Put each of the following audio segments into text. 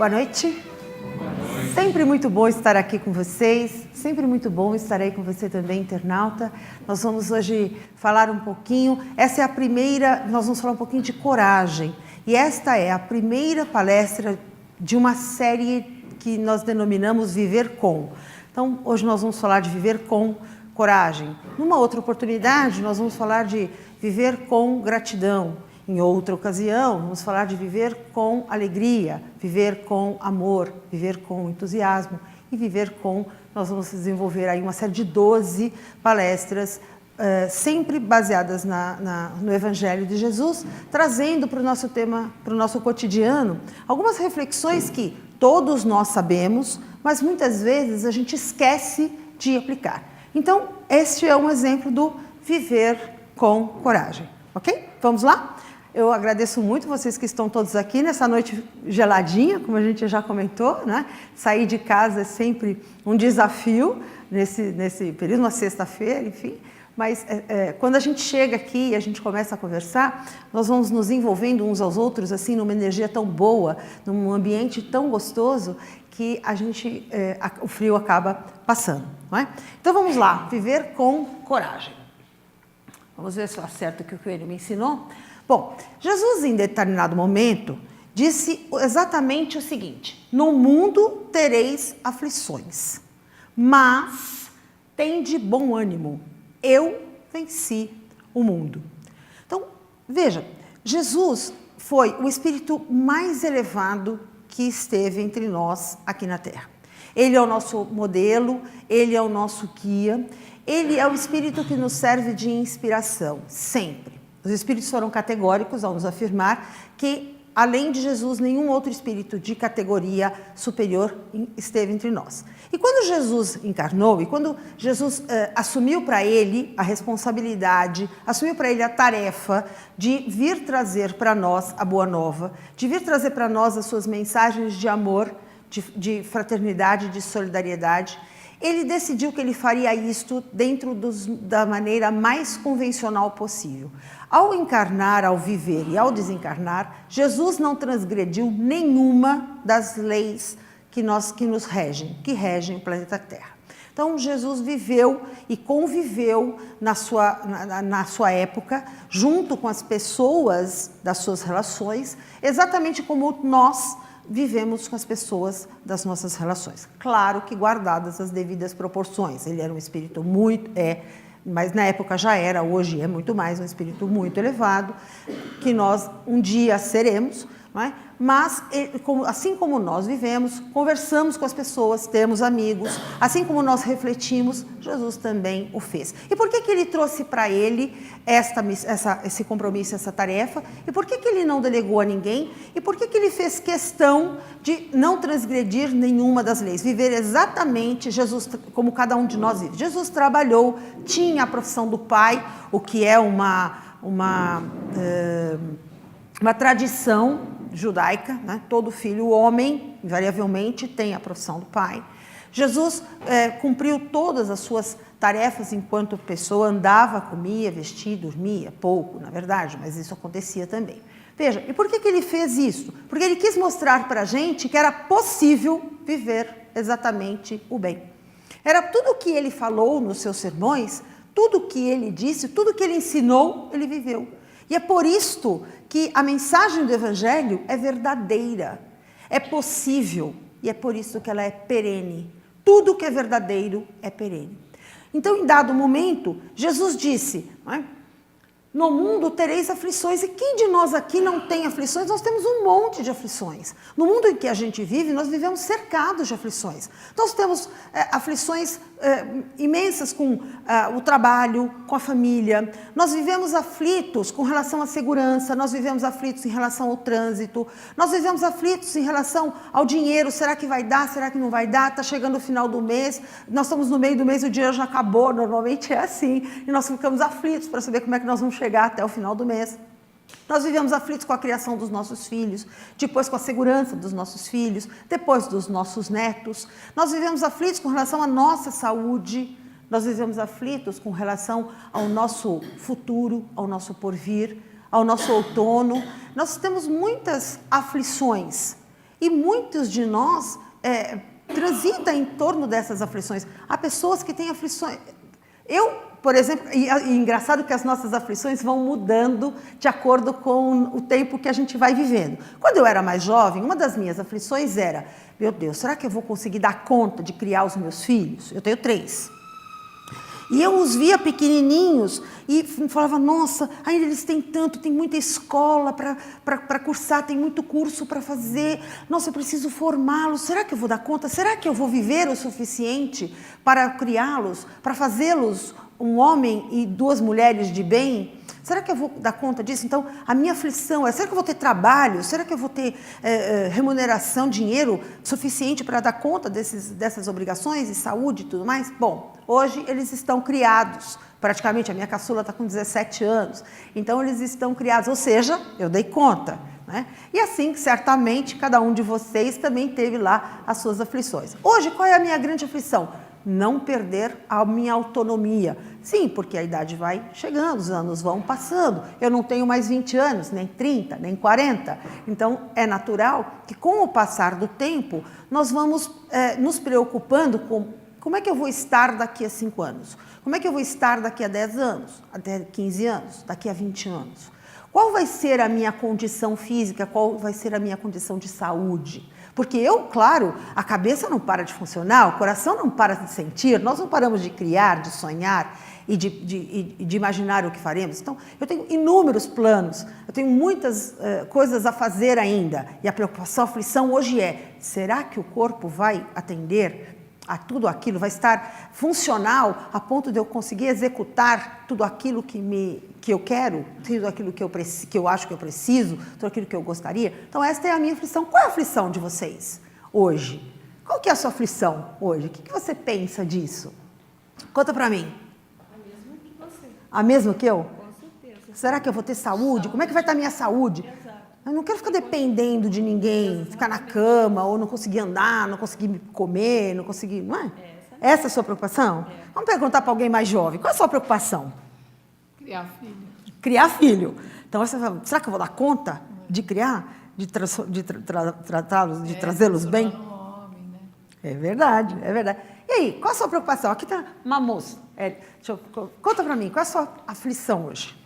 Boa noite. Sempre muito bom estar aqui com vocês, sempre muito bom estar aí com você também, internauta. Nós vamos hoje falar um pouquinho, essa é a primeira, nós vamos falar um pouquinho de coragem. E esta é a primeira palestra de uma série que nós denominamos Viver Com. Então, hoje nós vamos falar de viver com coragem. Numa outra oportunidade, nós vamos falar de viver com gratidão. Em outra ocasião, vamos falar de viver com alegria, viver com amor, viver com entusiasmo e viver com... Nós vamos desenvolver aí uma série de 12 palestras, sempre baseadas no Evangelho de Jesus, trazendo para o nosso tema, para o nosso cotidiano, algumas reflexões que todos nós sabemos, mas muitas vezes a gente esquece de aplicar. Então, este é um exemplo do viver com coragem, ok? Vamos lá? Eu agradeço muito vocês que estão todos aqui nessa noite geladinha, como a gente já comentou, né? Sair de casa é sempre um desafio nesse período, uma sexta-feira, enfim. Mas quando a gente chega aqui e a gente começa a conversar, nós vamos nos envolvendo uns aos outros, assim, numa energia tão boa, num ambiente tão gostoso, que o frio acaba passando, não é? Então vamos lá, viver com coragem. Vamos ver se eu acerto o que o Coelho me ensinou. Bom, Jesus, em determinado momento, disse exatamente o seguinte: no mundo tereis aflições, mas tende bom ânimo, eu venci o mundo. Então, veja, Jesus foi o espírito mais elevado que esteve entre nós aqui na Terra. Ele é o nosso modelo, ele é o nosso guia, ele é o espírito que nos serve de inspiração, sempre. Os espíritos foram categóricos ao nos afirmar que, além de Jesus, nenhum outro espírito de categoria superior esteve entre nós. E quando Jesus encarnou, e quando Jesus assumiu para ele a responsabilidade, assumiu para ele a tarefa de vir trazer para nós a Boa Nova, de vir trazer para nós as suas mensagens de amor, de fraternidade, de solidariedade, ele decidiu que ele faria isto dentro da maneira mais convencional possível. Ao encarnar, ao viver e ao desencarnar, Jesus não transgrediu nenhuma das leis que nos regem, que regem o planeta Terra. Então, Jesus viveu e conviveu na sua época, junto com as pessoas das suas relações, exatamente como nós vivemos com as pessoas das nossas relações. Claro que guardadas as devidas proporções. Ele era um espírito mas na época já era, hoje é muito mais, um espírito muito elevado, que nós um dia seremos, não é? Mas, assim como nós vivemos, conversamos com as pessoas, temos amigos, assim como nós refletimos, Jesus também o fez. E por que ele trouxe para ele esse compromisso, essa tarefa? E por que ele não delegou a ninguém? E por que ele fez questão de não transgredir nenhuma das leis? Viver exatamente Jesus, como cada um de nós vive. Jesus trabalhou, tinha a profissão do Pai, o que é uma tradição judaica, né? Todo filho homem, invariavelmente, tem a profissão do pai. Jesus cumpriu todas as suas tarefas enquanto pessoa, andava, comia, vestia, dormia, pouco, na verdade, mas isso acontecia também. Veja, e por que ele fez isso? Porque ele quis mostrar para a gente que era possível viver exatamente o bem. Era tudo o que ele falou nos seus sermões, tudo o que ele disse, tudo o que ele ensinou, ele viveu. E é por isto que a mensagem do Evangelho é verdadeira, é possível, e é por isso que ela é perene. Tudo que é verdadeiro é perene. Então, em dado momento, Jesus disse, não é? No mundo tereis aflições, e quem de nós aqui não tem aflições? Nós temos um monte de aflições. No mundo em que a gente vive, nós vivemos cercados de aflições. Nós temos aflições imensas com o trabalho, com a família. Nós vivemos aflitos com relação à segurança, nós vivemos aflitos em relação ao trânsito, nós vivemos aflitos em relação ao dinheiro. Será que vai dar? Será que não vai dar? Está chegando o final do mês, nós estamos no meio do mês e o dinheiro já acabou, normalmente é assim, e nós ficamos aflitos para saber como é que nós vamos chegar até o final do mês. Nós vivemos aflitos com a criação dos nossos filhos, depois com a segurança dos nossos filhos, depois dos nossos netos. Nós vivemos aflitos com relação à nossa saúde, nós vivemos aflitos com relação ao nosso futuro, ao nosso porvir, ao nosso outono. Nós temos muitas aflições. E muitos de nós transitam em torno dessas aflições. Há pessoas que têm aflições. Por exemplo, e engraçado que as nossas aflições vão mudando de acordo com o tempo que a gente vai vivendo. Quando eu era mais jovem, uma das minhas aflições era, meu Deus, será que eu vou conseguir dar conta de criar os meus filhos? Eu tenho 3. E eu os via pequenininhos e falava, nossa, ainda eles têm tanto, tem muita escola para cursar, tem muito curso para fazer, nossa, eu preciso formá-los, será que eu vou dar conta? Será que eu vou viver o suficiente para criá-los, para fazê-los um homem e 2 mulheres de bem? Será que eu vou dar conta disso? Então, a minha aflição é, será que eu vou ter trabalho? Será que eu vou ter remuneração, dinheiro suficiente para dar conta dessas obrigações e saúde e tudo mais? Bom, hoje eles estão criados, praticamente, a minha caçula está com 17 anos, então eles estão criados, ou seja, eu dei conta. Né? E assim, certamente, cada um de vocês também teve lá as suas aflições. Hoje, qual é a minha grande aflição? Não perder a minha autonomia. Sim, porque a idade vai chegando, os anos vão passando. Eu não tenho mais 20 anos, nem 30, nem 40. Então, é natural que com o passar do tempo, nós vamos nos preocupando com como é que eu vou estar daqui a 5 anos? Como é que eu vou estar daqui a 10 anos? Até 15 anos? Daqui a 20 anos? Qual vai ser a minha condição física? Qual vai ser a minha condição de saúde? Porque claro, a cabeça não para de funcionar, o coração não para de sentir, nós não paramos de criar, de sonhar e de imaginar o que faremos. Então, eu tenho inúmeros planos, eu tenho muitas coisas a fazer ainda. E a preocupação, a aflição hoje é, será que o corpo vai atender a tudo aquilo, vai estar funcional a ponto de eu conseguir executar tudo aquilo que eu quero, tudo aquilo que eu acho que eu preciso, tudo aquilo que eu gostaria? Então, esta é a minha aflição. Qual é a aflição de vocês hoje? Qual que é a sua aflição hoje? O que você pensa disso? Conta pra mim. A mesma que você. A mesma que eu? Com certeza. Será que eu vou ter saúde? Como é que vai estar a minha saúde? Exato. Eu não quero ficar dependendo de ninguém, ficar na cama, ou não conseguir andar, não conseguir comer, não conseguir... Não é? Essa é a sua preocupação? Vamos perguntar para alguém mais jovem. Qual é a sua preocupação? Criar filho. Criar filho. Então, você fala, será que eu vou dar conta de criar? De tratá-los, de trazê-los bem? Um homem, né? É verdade, é verdade. E aí, qual a sua preocupação? Aqui está uma moça. Conta para mim, qual é a sua aflição hoje?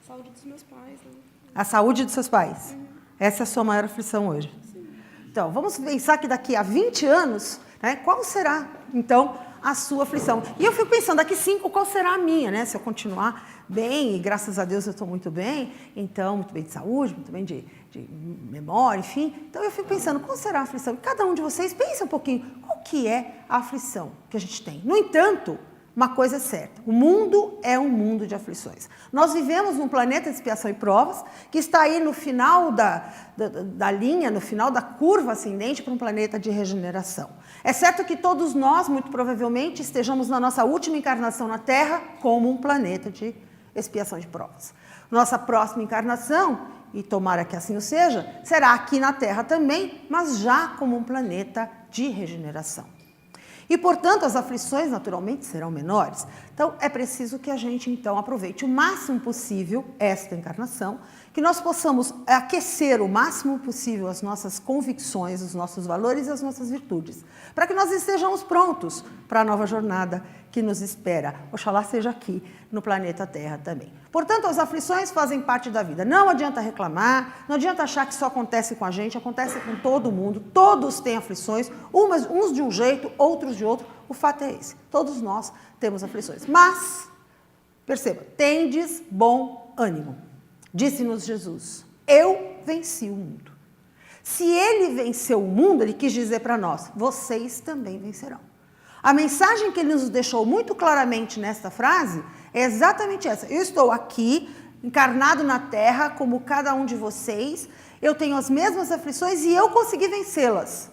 Saúde dos meus pais. Né? A saúde dos seus pais. Essa é a sua maior aflição hoje. Sim. Então, vamos pensar que daqui a 20 anos, né, qual será, então, a sua aflição? E eu fico pensando, daqui 5, qual será a minha, né? Se eu continuar bem, e graças a Deus eu estou muito bem, então, muito bem de saúde, muito bem de memória, enfim. Então, eu fico pensando, qual será a aflição? E cada um de vocês pensa um pouquinho, qual que é a aflição que a gente tem? No entanto, uma coisa é certa, o mundo é um mundo de aflições. Nós vivemos num planeta de expiação e provas, que está aí no final da linha, no final da curva ascendente para um planeta de regeneração. É certo que todos nós, muito provavelmente, estejamos na nossa última encarnação na Terra como um planeta de expiação de provas. Nossa próxima encarnação, e tomara que assim o seja, será aqui na Terra também, mas já como um planeta de regeneração. E, portanto, as aflições, naturalmente, serão menores. Então, é preciso que a gente, então, aproveite o máximo possível esta encarnação, que nós possamos aquecer o máximo possível as nossas convicções, os nossos valores e as nossas virtudes, para que nós estejamos prontos para a nova jornada que nos espera. Oxalá seja aqui, no planeta Terra também. Portanto, as aflições fazem parte da vida. Não adianta reclamar, não adianta achar que só acontece com a gente, acontece com todo mundo. Todos têm aflições, uns de um jeito, outros de outro. O fato é esse, todos nós temos aflições. Mas, perceba, tendes bom ânimo. Disse-nos Jesus, eu venci o mundo. Se ele venceu o mundo, ele quis dizer para nós, vocês também vencerão. A mensagem que ele nos deixou muito claramente nesta frase é exatamente essa. Eu estou aqui, encarnado na Terra, como cada um de vocês, eu tenho as mesmas aflições e eu consegui vencê-las.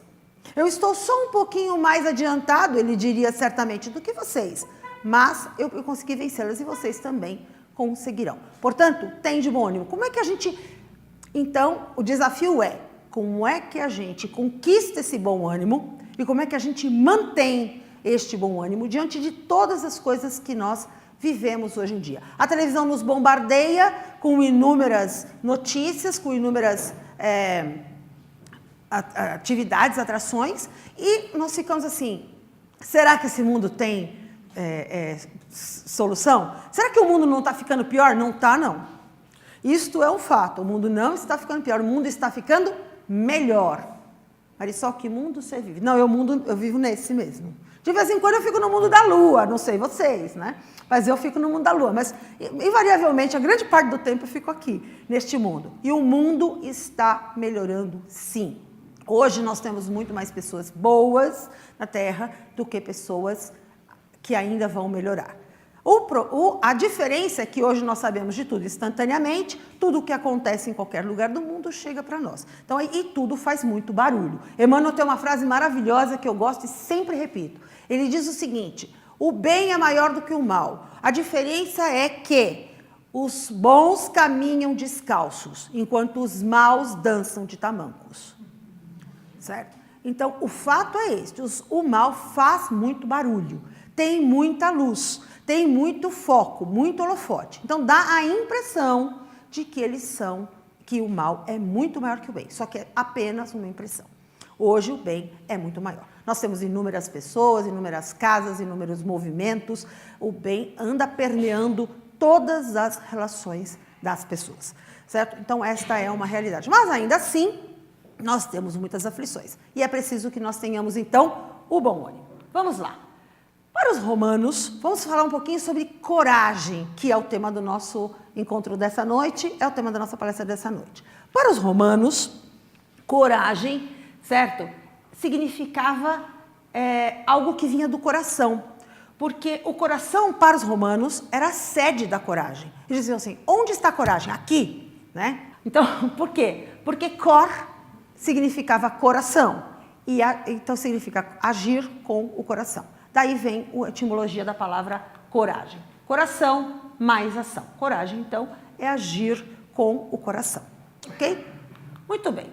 Eu estou só um pouquinho mais adiantado, ele diria certamente, do que vocês, mas eu consegui vencê-las e vocês também conseguirão. Portanto, tem de bom ânimo. Como é que a gente... Então, o desafio é, como é que a gente conquista esse bom ânimo e como é que a gente mantém este bom ânimo diante de todas as coisas que nós vivemos hoje em dia. A televisão nos bombardeia com inúmeras notícias, com inúmeras atividades, atrações, e nós ficamos assim, será que esse mundo tem solução? Será que o mundo não está ficando pior? Não está, não. Isto é um fato, o mundo não está ficando pior, o mundo está ficando melhor. Marisol, que mundo você vive? Não, eu vivo nesse mesmo. De vez em quando eu fico no mundo da lua, não sei vocês, né? Mas eu fico no mundo da lua. Mas, invariavelmente, a grande parte do tempo eu fico aqui, neste mundo. E o mundo está melhorando, sim. Hoje nós temos muito mais pessoas boas na Terra do que pessoas que ainda vão melhorar. A diferença é que hoje nós sabemos de tudo instantaneamente, tudo o que acontece em qualquer lugar do mundo chega para nós. Então, e tudo faz muito barulho. Emmanuel tem uma frase maravilhosa que eu gosto e sempre repito. Ele diz o seguinte: o bem é maior do que o mal. A diferença é que os bons caminham descalços, enquanto os maus dançam de tamancos. Certo? Então, o fato é este: o mal faz muito barulho, tem muita luz, tem muito foco, muito holofote. Então, dá a impressão de que o mal é muito maior que o bem. Só que é apenas uma impressão. Hoje, o bem é muito maior. Nós temos inúmeras pessoas, inúmeras casas, inúmeros movimentos. O bem anda permeando todas as relações das pessoas. Certo? Então, esta é uma realidade. Mas, ainda assim, nós temos muitas aflições. E é preciso que nós tenhamos, então, o bom ânimo. Vamos lá. Para os romanos, vamos falar um pouquinho sobre coragem, que é o tema do nosso encontro dessa noite, é o tema da nossa palestra dessa noite. Para os romanos, coragem, certo? Significava algo que vinha do coração, porque o coração, para os romanos, era a sede da coragem. Eles diziam assim, onde está a coragem? Aqui, né? Então, por quê? Porque cor significava coração, e então significa agir com o coração. Daí vem a etimologia da palavra coragem. Coração mais ação. Coragem, então, é agir com o coração. Ok? Muito bem.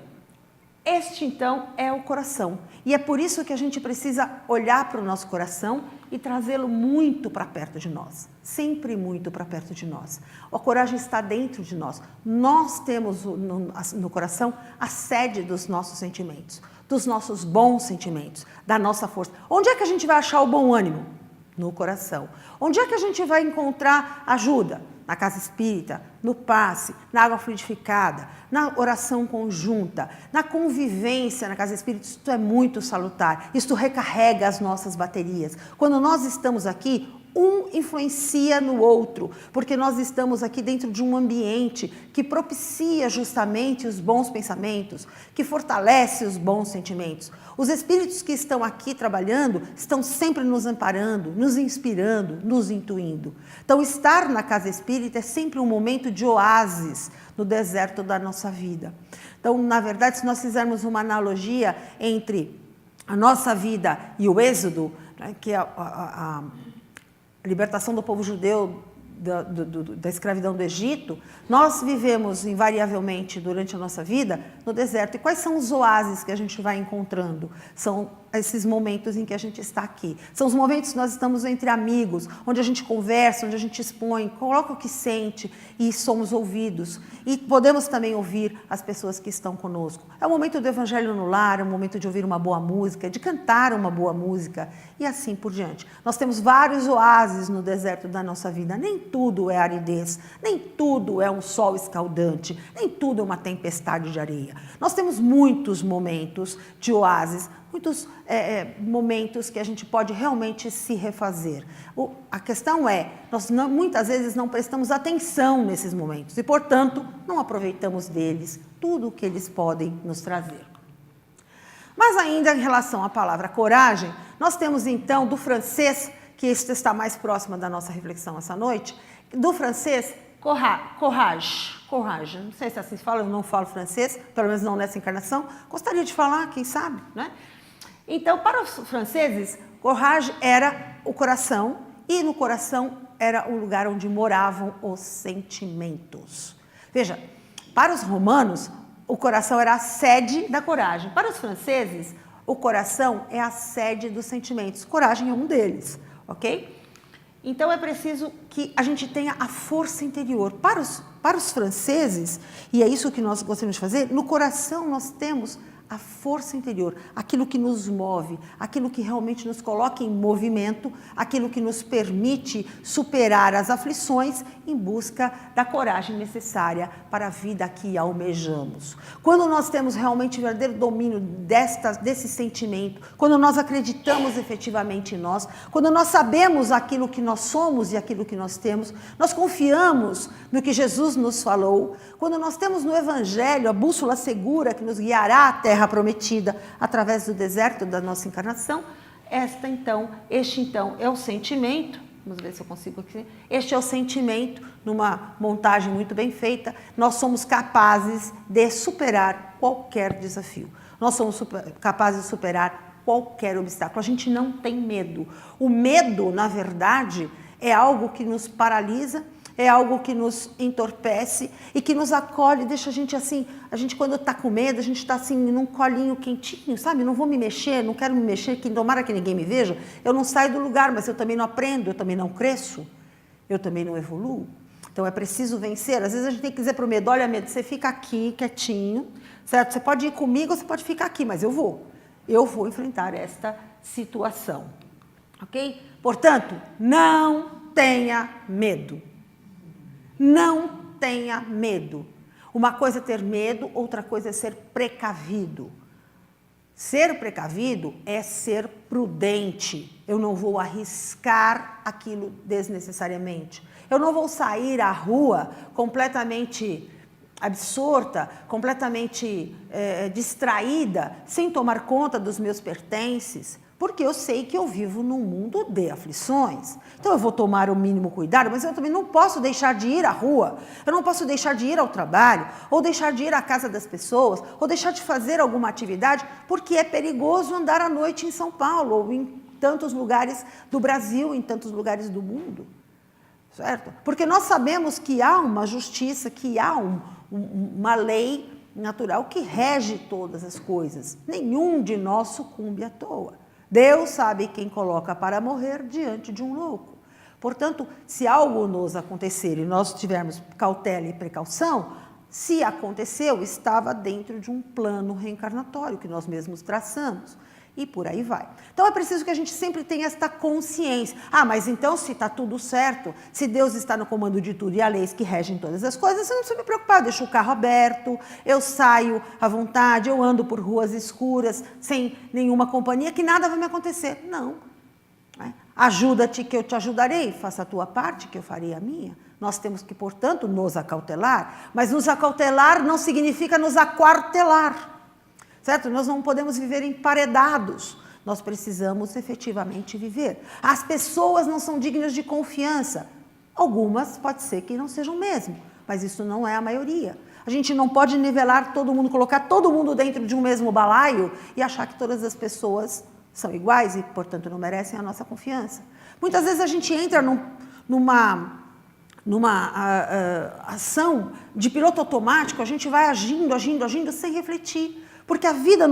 Este, então, é o coração. E é por isso que a gente precisa olhar para o nosso coração e trazê-lo muito para perto de nós. Sempre muito para perto de nós. A coragem está dentro de nós. Nós temos no coração a sede dos nossos sentimentos, dos nossos bons sentimentos, da nossa força. Onde é que a gente vai achar o bom ânimo? No coração. Onde é que a gente vai encontrar ajuda? Na casa espírita, no passe, na água fluidificada, na oração conjunta, na convivência na casa espírita. Isso é muito salutar, isso recarrega as nossas baterias. Quando nós estamos aqui, um influencia no outro, porque nós estamos aqui dentro de um ambiente que propicia justamente os bons pensamentos, que fortalece os bons sentimentos. Os espíritos que estão aqui trabalhando estão sempre nos amparando, nos inspirando, nos intuindo. Então, estar na casa espírita é sempre um momento de oásis no deserto da nossa vida. Então, na verdade, se nós fizermos uma analogia entre a nossa vida e o Êxodo, né, que é a libertação do povo judeu da escravidão do Egito, nós vivemos invariavelmente durante a nossa vida no deserto. E quais são os oásis que a gente vai encontrando? São esses momentos em que a gente está aqui. São os momentos que nós estamos entre amigos, onde a gente conversa, onde a gente expõe, coloca o que sente e somos ouvidos. E podemos também ouvir as pessoas que estão conosco. É o momento do evangelho no lar, é o momento de ouvir uma boa música, de cantar uma boa música e assim por diante. Nós temos vários oásis no deserto da nossa vida. Nem tudo é aridez, nem tudo é um sol escaldante, nem tudo é uma tempestade de areia. Nós temos muitos momentos de oásis, muitos momentos que a gente pode realmente se refazer. A questão é, nós muitas vezes não prestamos atenção nesses momentos e, portanto, não aproveitamos deles tudo o que eles podem nos trazer. Mas ainda em relação à palavra coragem, nós temos então do francês, que isso está mais próxima da nossa reflexão essa noite, do francês, courage. Não sei se assim se fala, eu não falo francês, pelo menos não nessa encarnação. Gostaria de falar, quem sabe, né? Então, para os franceses, courage era o coração, e no coração era o lugar onde moravam os sentimentos. Veja, para os romanos, o coração era a sede da coragem. Para os franceses, o coração é a sede dos sentimentos. Coragem é um deles, ok? Então, é preciso que a gente tenha a força interior. Para os franceses, e é isso que nós gostaríamos de fazer, no coração nós temos a força interior, aquilo que nos move, aquilo que realmente nos coloca em movimento, aquilo que nos permite superar as aflições em busca da coragem necessária para a vida que almejamos. Quando nós temos realmente verdadeiro domínio desse sentimento, quando nós acreditamos efetivamente em nós, quando nós sabemos aquilo que nós somos e aquilo que nós temos, nós confiamos no que Jesus nos falou, quando nós temos no Evangelho a bússola segura que nos guiará à terra prometida através do deserto da nossa encarnação, este então é o sentimento, vamos ver se eu consigo aqui, este é o sentimento, numa montagem muito bem feita, nós somos capazes de superar qualquer desafio, nós somos capazes de superar qualquer obstáculo, a gente não tem medo. O medo, na verdade, é algo que nos paralisa, é algo que nos entorpece e que nos acolhe, deixa a gente assim, a gente quando está com medo, a gente está assim num colinho quentinho, sabe? Não vou me mexer, não quero me mexer, que tomara que ninguém me veja, eu não saio do lugar, mas eu também não aprendo, eu também não cresço, eu também não evoluo. Então é preciso vencer, às vezes a gente tem que dizer para o medo, olha medo, você fica aqui quietinho, certo? Você pode ir comigo ou você pode ficar aqui, mas eu vou enfrentar esta situação, ok? Portanto, não tenha medo. Não tenha medo. Uma coisa é ter medo, outra coisa é ser precavido. Ser precavido é ser prudente. Eu não vou arriscar aquilo desnecessariamente. Eu não vou sair à rua completamente absorta, completamente distraída, sem tomar conta dos meus pertences, porque eu sei que eu vivo num mundo de aflições. Então eu vou tomar o mínimo cuidado, mas eu também não posso deixar de ir à rua, eu não posso deixar de ir ao trabalho, ou deixar de ir à casa das pessoas, ou deixar de fazer alguma atividade, porque é perigoso andar à noite em São Paulo, ou em tantos lugares do Brasil, em tantos lugares do mundo. Certo? Porque nós sabemos que há uma justiça, que há uma lei natural que rege todas as coisas. Nenhum de nós sucumbe à toa. Deus sabe quem coloca para morrer diante de um louco. Portanto, se algo nos acontecer e nós tivermos cautela e precaução, se aconteceu, estava dentro de um plano reencarnatório que nós mesmos traçamos. E por aí vai. Então é preciso que a gente sempre tenha esta consciência. Ah, mas então se está tudo certo, se Deus está no comando de tudo e há leis que regem todas as coisas, eu não preciso me preocupar, eu deixo o carro aberto, eu saio à vontade, eu ando por ruas escuras, sem nenhuma companhia, que nada vai me acontecer. Não. Ajuda-te que eu te ajudarei, faça a tua parte que eu farei a minha. Nós temos que, portanto, nos acautelar, mas nos acautelar não significa nos aquartelar. Certo? Nós não podemos viver emparedados, nós precisamos efetivamente viver. As pessoas não são dignas de confiança, algumas pode ser que não sejam mesmo, mas isso não é a maioria. A gente não pode nivelar todo mundo, colocar todo mundo dentro de um mesmo balaio e achar que todas as pessoas são iguais e, portanto, não merecem a nossa confiança. Muitas vezes a gente entra numa ação de piloto automático, a gente vai agindo sem refletir. Porque a vida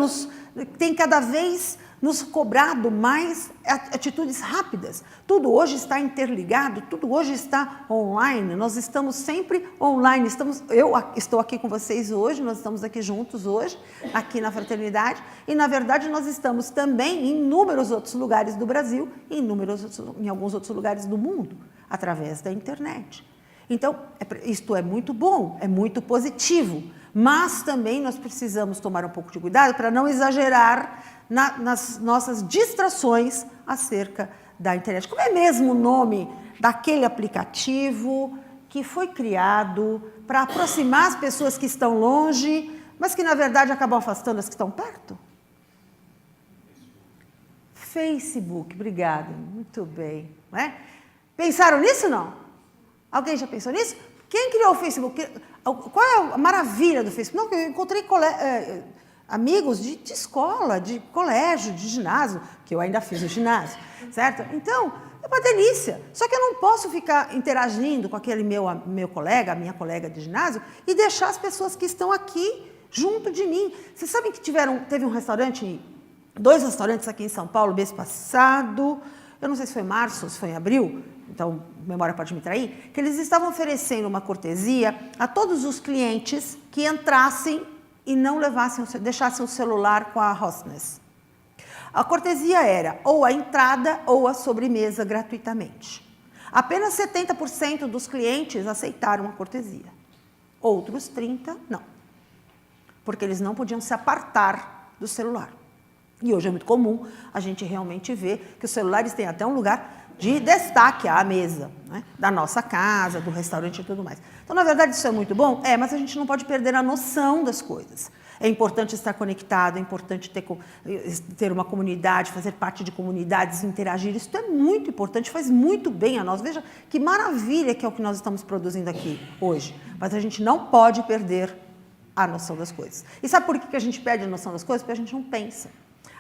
tem cada vez nos cobrado mais atitudes rápidas. Tudo hoje está interligado, tudo hoje está online, nós estamos sempre online. Eu estou aqui com vocês hoje, nós estamos aqui juntos hoje, aqui na Fraternidade, e na verdade nós estamos também em inúmeros outros lugares do Brasil, em alguns outros lugares do mundo, através da internet. Então, isto é muito bom, é muito positivo. Mas também nós precisamos tomar um pouco de cuidado para não exagerar nas nossas distrações acerca da internet. Como é mesmo o nome daquele aplicativo que foi criado para aproximar as pessoas que estão longe, mas que na verdade acabam afastando as que estão perto? Facebook, obrigada, muito bem. Não é? Pensaram nisso não? Alguém já pensou nisso? Quem criou o Facebook? Qual é a maravilha do Facebook? Não, eu encontrei amigos de escola, de colégio, de ginásio, que eu ainda fiz no ginásio, certo? Então, é uma delícia. Só que eu não posso ficar interagindo com aquele meu colega, a minha colega de ginásio, e deixar as pessoas que estão aqui junto de mim. Vocês sabem que teve um restaurante, 2 restaurantes aqui em São Paulo, mês passado, eu não sei se foi em março ou se foi em abril, então a memória pode me trair, que eles estavam oferecendo uma cortesia a todos os clientes que entrassem e não deixassem o celular com a hostess. A cortesia era ou a entrada ou a sobremesa gratuitamente. Apenas 70% dos clientes aceitaram a cortesia. Outros 30% não. Porque eles não podiam se apartar do celular. E hoje é muito comum a gente realmente ver que os celulares têm até um lugar de destaque à mesa, né? Da nossa casa, do restaurante e tudo mais. Então, na verdade, isso é muito bom? Mas a gente não pode perder a noção das coisas. É importante estar conectado, é importante ter uma comunidade, fazer parte de comunidades, interagir. Isso é muito importante, faz muito bem a nós. Veja que maravilha que é o que nós estamos produzindo aqui hoje. Mas a gente não pode perder a noção das coisas. E sabe por que a gente perde a noção das coisas? Porque a gente não pensa.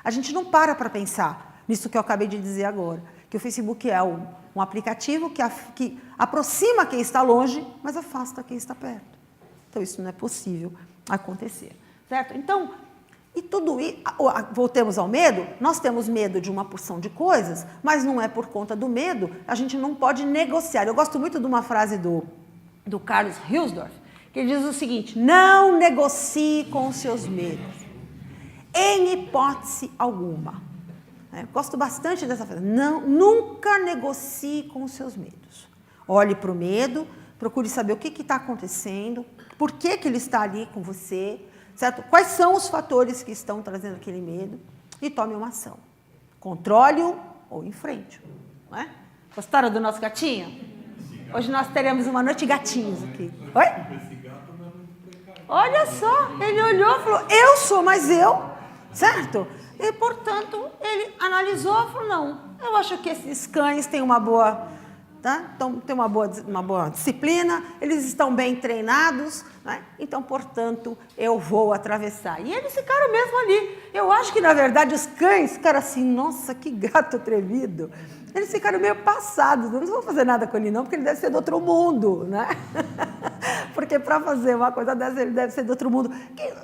A gente não para pensar nisso que eu acabei de dizer agora. Que o Facebook é um aplicativo que aproxima quem está longe, mas afasta quem está perto. Então, isso não é possível acontecer. Certo? Então, voltemos ao medo, nós temos medo de uma porção de coisas, mas não é por conta do medo, a gente não pode negociar. Eu gosto muito de uma frase do Carlos Hilsdorf, que diz o seguinte: não negocie com os seus medos, em hipótese alguma. Gosto bastante dessa frase. Nunca negocie com os seus medos. Olhe para o medo, procure saber o que está acontecendo, por que ele está ali com você, certo? Quais são os fatores que estão trazendo aquele medo e tome uma ação. Controle-o ou enfrente-o. Não é? Gostaram do nosso gatinho? Hoje nós teremos uma noite de gatinhos aqui. Oi? Olha só, ele olhou e falou, eu sou, mas eu, certo? E, portanto, ele analisou e falou, não, eu acho que esses cães têm uma boa, tá? Então, tem uma boa disciplina, eles estão bem treinados, né? Então, portanto, eu vou atravessar. E eles ficaram mesmo ali. Eu acho que, na verdade, os cães ficaram assim, nossa, que gato atrevido. Eles ficaram meio passados, não vou fazer nada com ele não, porque ele deve ser do outro mundo, né? Porque para fazer uma coisa dessa, ele deve ser do outro mundo.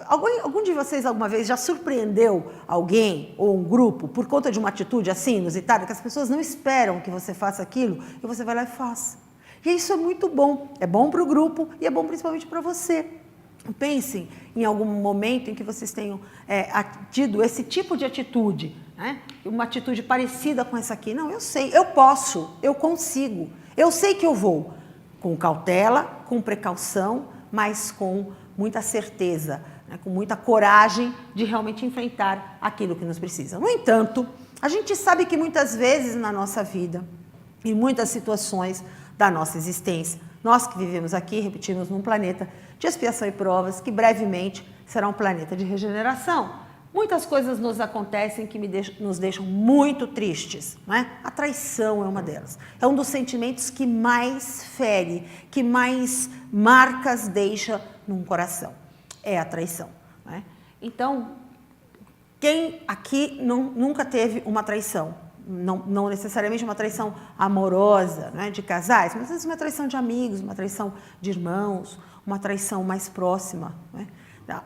Algum de vocês, alguma vez, já surpreendeu alguém ou um grupo por conta de uma atitude assim, inusitada, que as pessoas não esperam que você faça aquilo, e você vai lá e faz. E isso é muito bom. É bom para o grupo e é bom principalmente para você. Pensem em algum momento em que vocês tenham tido esse tipo de atitude, né? Uma atitude parecida com essa aqui. Não, eu sei, eu posso, eu consigo, eu sei que eu vou. Com cautela, com precaução, mas com muita certeza, né? Com muita coragem de realmente enfrentar aquilo que nos precisa. No entanto, a gente sabe que muitas vezes na nossa vida, em muitas situações da nossa existência, nós que vivemos aqui, repetimos, num planeta de expiação e provas, que brevemente será um planeta de regeneração. Muitas coisas nos acontecem que nos deixam muito tristes, né? A traição é uma delas. É um dos sentimentos que mais fere, que mais marcas deixa num coração. É a traição, né? Então, quem aqui nunca teve uma traição? Não necessariamente uma traição amorosa, né, de casais, mas às vezes uma traição de amigos, uma traição de irmãos, uma traição mais próxima. Né?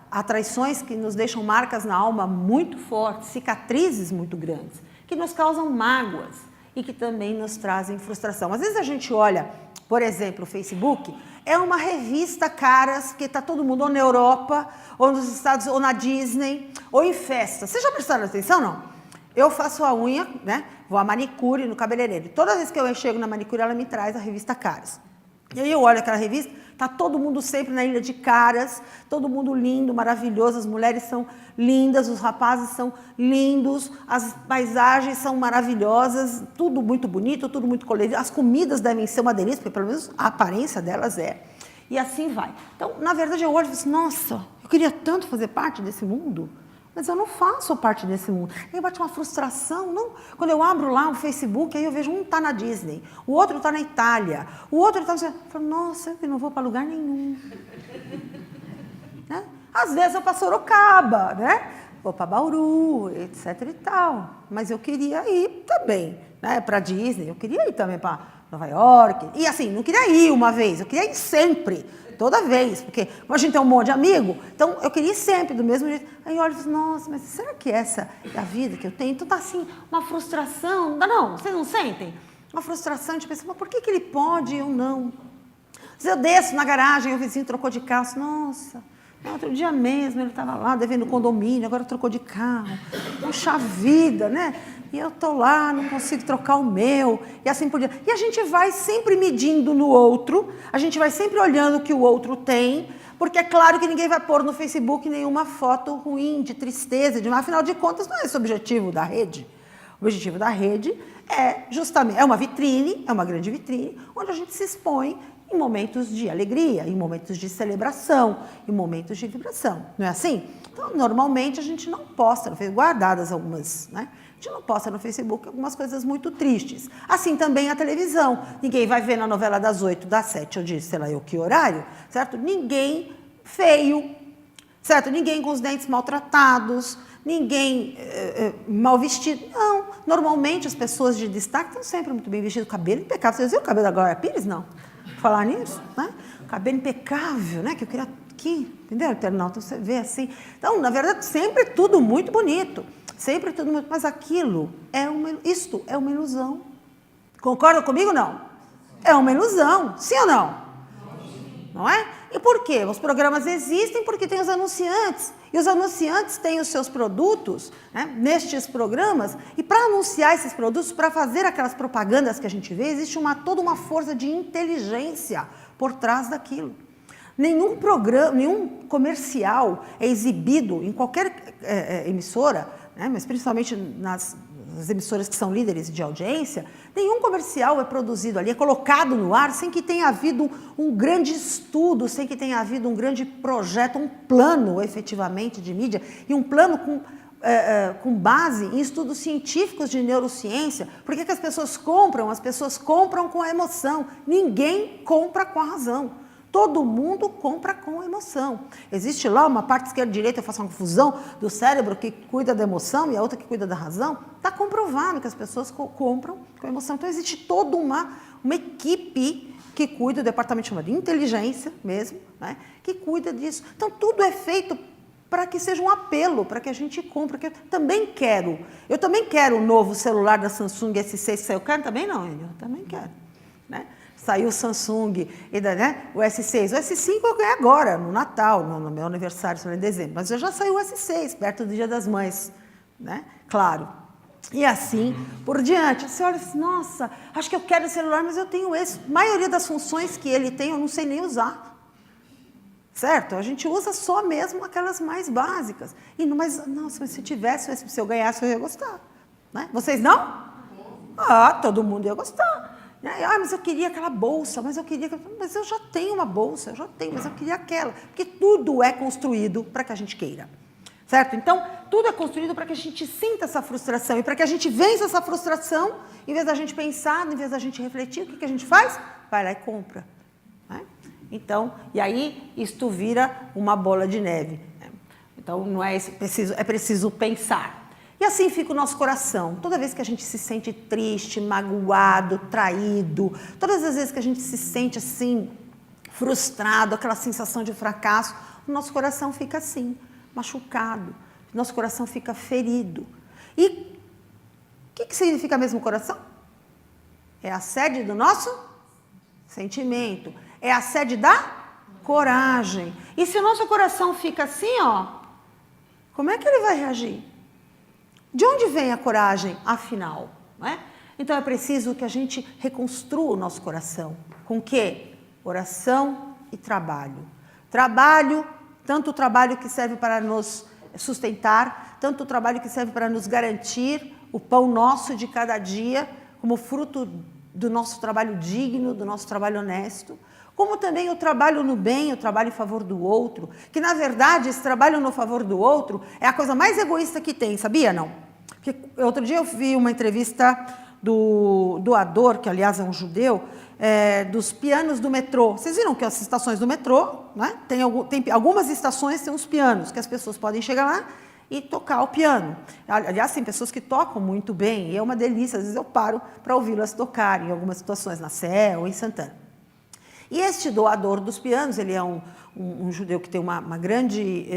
Há traições que nos deixam marcas na alma muito fortes, cicatrizes muito grandes, que nos causam mágoas e que também nos trazem frustração. Às vezes a gente olha, por exemplo, o Facebook, é uma revista, caras, que está todo mundo ou na Europa, ou nos Estados Unidos, ou na Disney, ou em festa. Vocês já prestaram atenção, não? Eu faço a unha, né? Vou à manicure no cabeleireiro. Toda vez que eu chego na manicure, ela me traz a revista Caras. E aí eu olho aquela revista, tá todo mundo sempre na ilha de Caras, todo mundo lindo, maravilhoso, as mulheres são lindas, os rapazes são lindos, as paisagens são maravilhosas, tudo muito bonito, tudo muito colorido, as comidas devem ser uma delícia, porque pelo menos a aparência delas é. E assim vai. Então, na verdade, eu olho e falo assim, nossa, eu queria tanto fazer parte desse mundo, mas eu não faço parte desse mundo. Aí bate uma frustração. Não. Quando eu abro lá o Facebook, aí eu vejo um está na Disney, o outro está na Itália, o outro está... Eu falo, nossa, eu não vou para lugar nenhum. Né? Às vezes eu para Sorocaba, né? Vou para Bauru, etc e tal. Mas eu queria ir também, né? Para Disney, eu queria ir também para Nova York. E assim, não queria ir uma vez, eu queria ir sempre. Toda vez, porque como a gente tem um monte de amigo, então eu queria ir sempre, do mesmo jeito. Aí eu olho e falo, nossa, mas será que essa é a vida que eu tenho? Então tá assim, uma frustração, não, vocês não sentem? Uma frustração de pensar, mas por que ele pode e eu não? Se eu desço na garagem e o vizinho trocou de carro, nossa, Outro dia mesmo, ele estava lá devendo condomínio, agora trocou de carro. Puxa vida, né? E eu estou lá, não consigo trocar o meu, e assim por diante. E a gente vai sempre medindo no outro, a gente vai sempre olhando o que o outro tem, porque é claro que ninguém vai pôr no Facebook nenhuma foto ruim, de tristeza, afinal de contas, não é esse o objetivo da rede. O objetivo da rede é justamente, é uma vitrine, é uma grande vitrine, onde a gente se expõe em momentos de alegria, em momentos de celebração, em momentos de vibração. Não é assim? Então, normalmente, a gente não posta, guardadas algumas, né? A gente não posta no Facebook algumas coisas muito tristes. Assim também a televisão. Ninguém vai ver na novela das 8, das 7, ou de sei lá eu que horário, certo? Ninguém feio, certo? Ninguém com os dentes maltratados, ninguém mal vestido. Não. Normalmente, as pessoas de destaque estão sempre muito bem vestidas, cabelo impecável. Vocês viram o cabelo da Glória Pires? Não. Falar nisso, né? Cabelo impecável, né? Que eu queria aqui, entendeu? Internauta, você vê assim. Então, na verdade, sempre tudo muito bonito. Sempre tudo muito... Mas aquilo isto é uma ilusão. Concorda comigo, não? É uma ilusão, sim ou não? Não é? E por quê? Os programas existem porque tem os anunciantes. E os anunciantes têm os seus produtos, né, nestes programas. E para anunciar esses produtos, para fazer aquelas propagandas que a gente vê, existe toda uma força de inteligência por trás daquilo. Nenhum programa, nenhum comercial é exibido em qualquer emissora, né, mas principalmente nas emissoras que são líderes de audiência, nenhum comercial é produzido ali, é colocado no ar sem que tenha havido um grande estudo, sem que tenha havido um grande projeto, um plano efetivamente de mídia, e um plano com base em estudos científicos de neurociência. Por que as pessoas compram? As pessoas compram com a emoção, ninguém compra com a razão. Todo mundo compra com emoção. Existe lá uma parte esquerda e direita, eu faço uma confusão do cérebro que cuida da emoção e a outra que cuida da razão. Está comprovado que as pessoas compram com emoção. Então, existe toda uma equipe que cuida, o departamento chamado de inteligência mesmo, né, que cuida disso. Então, tudo é feito para que seja um apelo, para que a gente compre. Eu também quero o novo celular da Samsung S6 que saiu. Eu quero também não, eu também quero, né? Saiu o Samsung, né, o S6. O S5 eu ganhei agora, no Natal, no meu aniversário, em dezembro. Mas já saiu o S6, perto do Dia das Mães, né? Claro. E assim por diante. Você olha assim, nossa, acho que eu quero esse celular, mas eu tenho esse. A maioria das funções que ele tem, eu não sei nem usar. Certo? A gente usa só mesmo aquelas mais básicas. Mas, nossa, se tivesse, se eu ganhasse, eu ia gostar. Né? Vocês não? Ah, todo mundo ia gostar. Ah, mas eu queria aquela bolsa, mas eu já tenho uma bolsa, mas eu queria aquela. Porque tudo é construído para que a gente queira. Certo? Então, tudo é construído para que a gente sinta essa frustração. E para que a gente vença essa frustração, em vez da gente pensar, em vez da gente refletir, o que a gente faz? Vai lá e compra. Né? Então, e aí, isto vira uma bola de neve. Né? Então, não é preciso, é preciso pensar. E assim fica o nosso coração. Toda vez que a gente se sente triste, magoado, traído, todas as vezes que a gente se sente assim, frustrado, aquela sensação de fracasso, o nosso coração fica assim, machucado, o nosso coração fica ferido. E o que significa mesmo o coração? É a sede do nosso sentimento, é a sede da coragem. E se o nosso coração fica assim, ó, como é que ele vai reagir? De onde vem a coragem, afinal? Não é? Então, é preciso que a gente reconstrua o nosso coração. Com o quê? Oração e trabalho. Trabalho, tanto o trabalho que serve para nos sustentar, tanto o trabalho que serve para nos garantir o pão nosso de cada dia, como fruto do nosso trabalho digno, do nosso trabalho honesto, como também o trabalho no bem, o trabalho em favor do outro, que, na verdade, esse trabalho no favor do outro é a coisa mais egoísta que tem, sabia, não? Porque outro dia eu vi uma entrevista do doador, que, aliás, é um judeu, dos pianos do metrô. Vocês viram que as estações do metrô, né, tem algumas estações tem uns pianos, que as pessoas podem chegar lá e tocar o piano. Aliás, tem pessoas que tocam muito bem, e é uma delícia. Às vezes eu paro para ouvi-las tocar, em algumas situações, na Sé ou em Santana. E este doador dos pianos, ele é um judeu que tem uma grande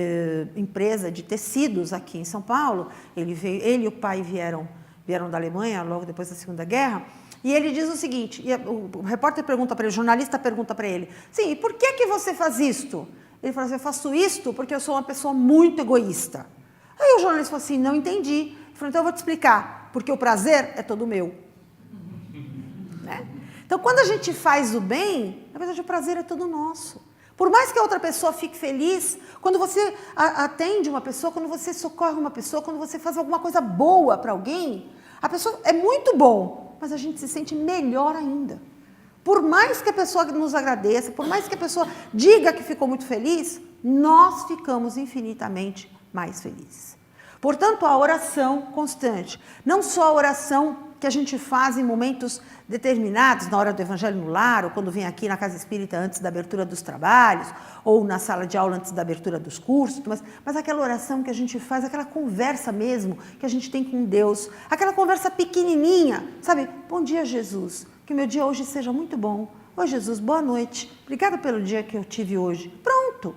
empresa de tecidos aqui em São Paulo. Ele e o pai vieram da Alemanha, logo depois da Segunda Guerra, e ele diz o seguinte, o repórter pergunta para ele, o jornalista pergunta para ele, sim, e por que você faz isto? Ele falou assim, eu faço isto porque eu sou uma pessoa muito egoísta. Aí o jornalista falou assim, não entendi. Ele falou, então eu vou te explicar, porque o prazer é todo meu. Né? Então, quando a gente faz o bem, na verdade o prazer é todo nosso. Por mais que a outra pessoa fique feliz, quando você atende uma pessoa, quando você socorre uma pessoa, quando você faz alguma coisa boa para alguém, a pessoa é muito bom, mas a gente se sente melhor ainda. Por mais que a pessoa nos agradeça, por mais que a pessoa diga que ficou muito feliz, nós ficamos infinitamente mais felizes. Portanto, a oração constante, não só a oração que a gente faz em momentos determinados, na hora do Evangelho no Lar, ou quando vem aqui na Casa Espírita antes da abertura dos trabalhos, ou na sala de aula antes da abertura dos cursos, mas aquela oração que a gente faz, aquela conversa mesmo que a gente tem com Deus, aquela conversa pequenininha, sabe? Bom dia, Jesus, que meu dia hoje seja muito bom. Oi, Jesus, boa noite, obrigada pelo dia que eu tive hoje. Pronto,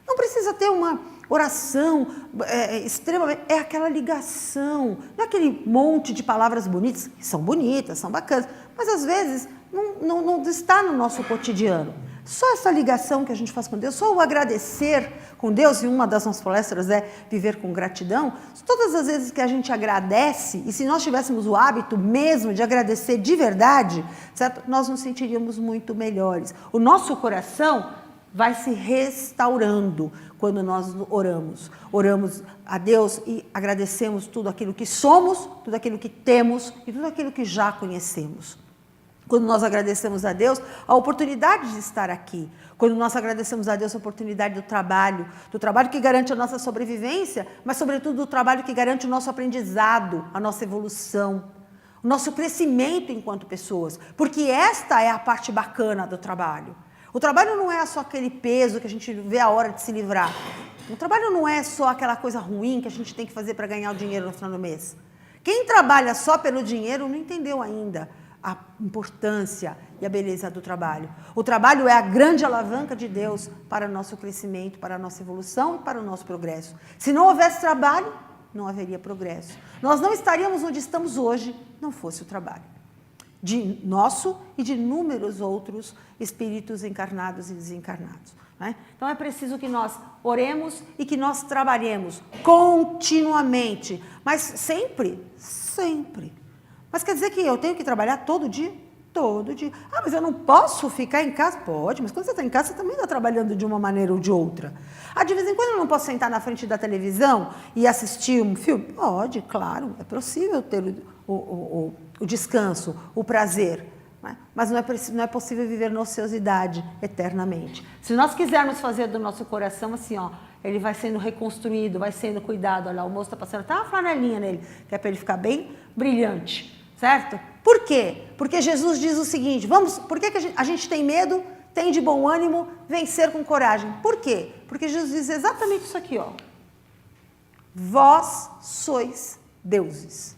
não precisa ter uma oração extremamente, é aquela ligação, não é aquele monte de palavras bonitas, que são bonitas, são bacanas, mas às vezes não está no nosso cotidiano. Só essa ligação que a gente faz com Deus, só o agradecer com Deus, e uma das nossas palestras é viver com gratidão, todas as vezes que a gente agradece, e se nós tivéssemos o hábito mesmo de agradecer de verdade, certo? Nós nos sentiríamos muito melhores. O nosso coração vai se restaurando quando nós oramos. Oramos a Deus e agradecemos tudo aquilo que somos, tudo aquilo que temos e tudo aquilo que já conhecemos. Quando nós agradecemos a Deus, a oportunidade de estar aqui. Quando nós agradecemos a Deus a oportunidade do trabalho que garante a nossa sobrevivência, mas sobretudo do trabalho que garante o nosso aprendizado, a nossa evolução, o nosso crescimento enquanto pessoas. Porque esta é a parte bacana do trabalho. O trabalho não é só aquele peso que a gente vê a hora de se livrar. O trabalho não é só aquela coisa ruim que a gente tem que fazer para ganhar o dinheiro no final do mês. Quem trabalha só pelo dinheiro não entendeu ainda a importância e a beleza do trabalho. O trabalho é a grande alavanca de Deus para o nosso crescimento, para a nossa evolução e para o nosso progresso. Se não houvesse trabalho, não haveria progresso. Nós não estaríamos onde estamos hoje, não fosse o trabalho. De nosso e de inúmeros outros espíritos encarnados e desencarnados. Né? Então é preciso que nós oremos e que nós trabalhemos continuamente, mas sempre. Mas quer dizer que eu tenho que trabalhar todo dia? Todo dia. Ah, mas eu não posso ficar em casa? Pode, mas quando você está em casa, você também está trabalhando de uma maneira ou de outra. Ah, de vez em quando eu não posso sentar na frente da televisão e assistir um filme? Pode, claro, é possível ter o descanso, o prazer, né? Mas não é possível viver na ociosidade eternamente. Se nós quisermos fazer do nosso coração assim, ó, ele vai sendo reconstruído, vai sendo cuidado. Olha lá, o moço está passando até uma flanelinha nele, que é para ele ficar bem brilhante, certo? Por quê? Porque Jesus diz o seguinte, por que a gente tem medo, tem de bom ânimo, vencer com coragem? Por quê? Porque Jesus diz exatamente isso aqui, ó. Vós sois deuses.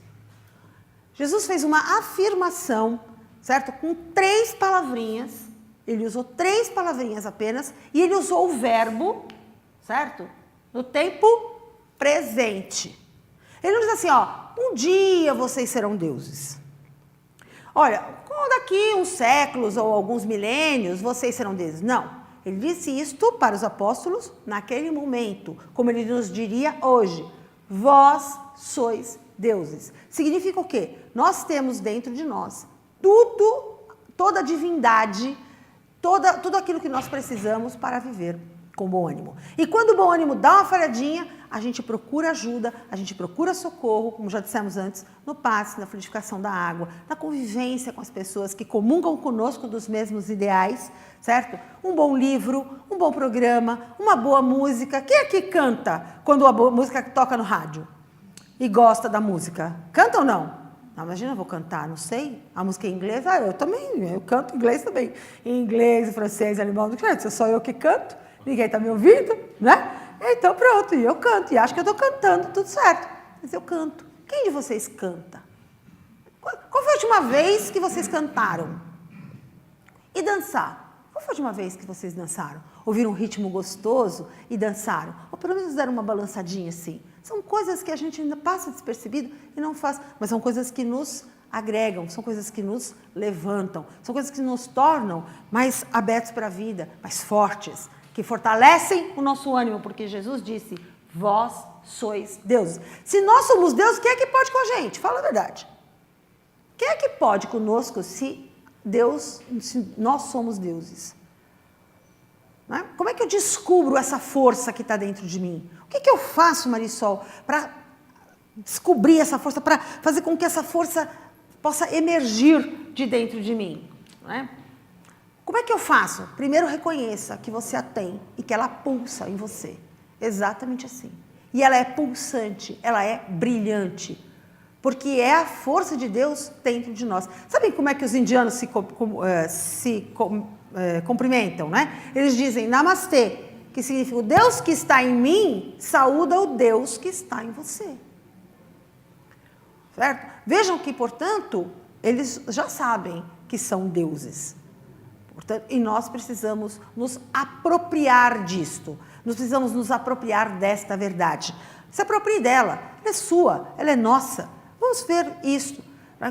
Jesus fez uma afirmação, certo? Com 3 palavrinhas, ele usou 3 palavrinhas apenas, e ele usou o verbo, certo? No tempo presente. Ele não diz assim, ó, um dia vocês serão deuses. Olha, daqui uns séculos ou alguns milênios, vocês serão deuses. Não, ele disse isto para os apóstolos naquele momento, como ele nos diria hoje. Vós sois deuses. Significa o quê? Nós temos dentro de nós toda a divindade, tudo aquilo que nós precisamos para viver com bom ânimo. E quando o bom ânimo dá uma falhadinha, a gente procura ajuda, a gente procura socorro, como já dissemos antes, no passe, na fluidificação da água, na convivência com as pessoas que comungam conosco dos mesmos ideais, certo? Um bom livro, um bom programa, uma boa música. Quem aqui canta quando a música toca no rádio? E gosta da música? Canta ou não? Não, imagina, eu vou cantar, não sei. A música em inglês, eu também, eu canto inglês também. Em inglês, francês, alemão, se sou eu que canto, ninguém está me ouvindo, né? Então pronto, e eu canto, e acho que eu estou cantando, tudo certo. Mas eu canto. Quem de vocês canta? Qual foi a última vez que vocês cantaram? E dançar? Qual foi a última vez que vocês dançaram? Ouviram um ritmo gostoso e dançaram? Ou pelo menos deram uma balançadinha assim? São coisas que a gente ainda passa despercebido e não faz, mas são coisas que nos agregam, são coisas que nos levantam, são coisas que nos tornam mais abertos para a vida, mais fortes, que fortalecem o nosso ânimo, porque Jesus disse, vós sois deuses. Se nós somos deuses, quem é que pode com a gente? Fala a verdade. Quem é que pode conosco se nós somos deuses? Né? Como é que eu descubro essa força que está dentro de mim? O que eu faço, Marisol, para descobrir essa força, para fazer com que essa força possa emergir de dentro de mim? Né? Como é que eu faço? Primeiro reconheça que você a tem e que ela pulsa em você. Exatamente assim. E ela é pulsante, ela é brilhante. Porque é a força de Deus dentro de nós. Sabem como é que os indianos se cumprimentam, né? Eles dizem namastê, que significa o Deus que está em mim saúda o Deus que está em você. Certo? Vejam que, portanto, eles já sabem que são deuses. Portanto, e nós precisamos nos apropriar disto. Nós precisamos nos apropriar desta verdade. Se aproprie dela. Ela é sua, ela é nossa. Vamos ver isso.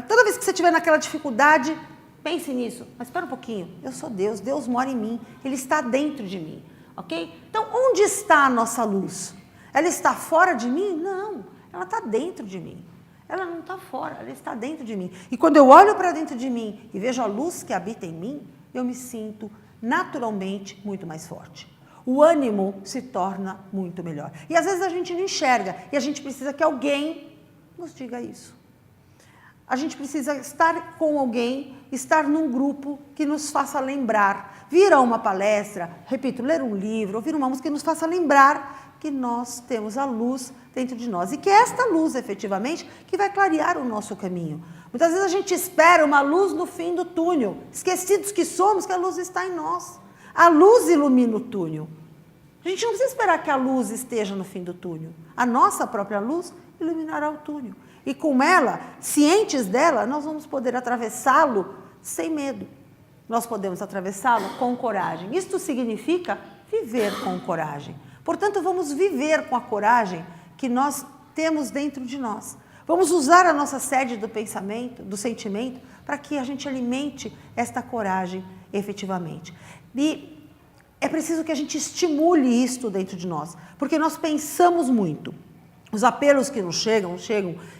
Toda vez que você estiver naquela dificuldade, pense nisso. Mas espera um pouquinho. Eu sou Deus, Deus mora em mim. Ele está dentro de mim. Ok? Então, onde está a nossa luz? Ela está fora de mim? Não. Ela está dentro de mim. Ela não está fora, ela está dentro de mim. E quando eu olho para dentro de mim e vejo a luz que habita em mim, eu me sinto naturalmente muito mais forte. O ânimo se torna muito melhor. E às vezes a gente não enxerga e a gente precisa que alguém nos diga isso. A gente precisa estar com alguém, estar num grupo que nos faça lembrar. Vir a uma palestra, repito, ler um livro, ouvir uma música que nos faça lembrar que nós temos a luz dentro de nós. E que é esta luz, efetivamente, que vai clarear o nosso caminho. Muitas vezes a gente espera uma luz no fim do túnel, esquecidos que somos que a luz está em nós. A luz ilumina o túnel. A gente não precisa esperar que a luz esteja no fim do túnel. A nossa própria luz iluminará o túnel. E com ela, cientes dela, nós vamos poder atravessá-lo sem medo. Nós podemos atravessá-lo com coragem. Isto significa viver com coragem. Portanto, vamos viver com a coragem que nós temos dentro de nós. Vamos usar a nossa sede do pensamento, do sentimento, para que a gente alimente esta coragem efetivamente. E é preciso que a gente estimule isto dentro de nós, porque nós pensamos muito. Os apelos que nos chegam,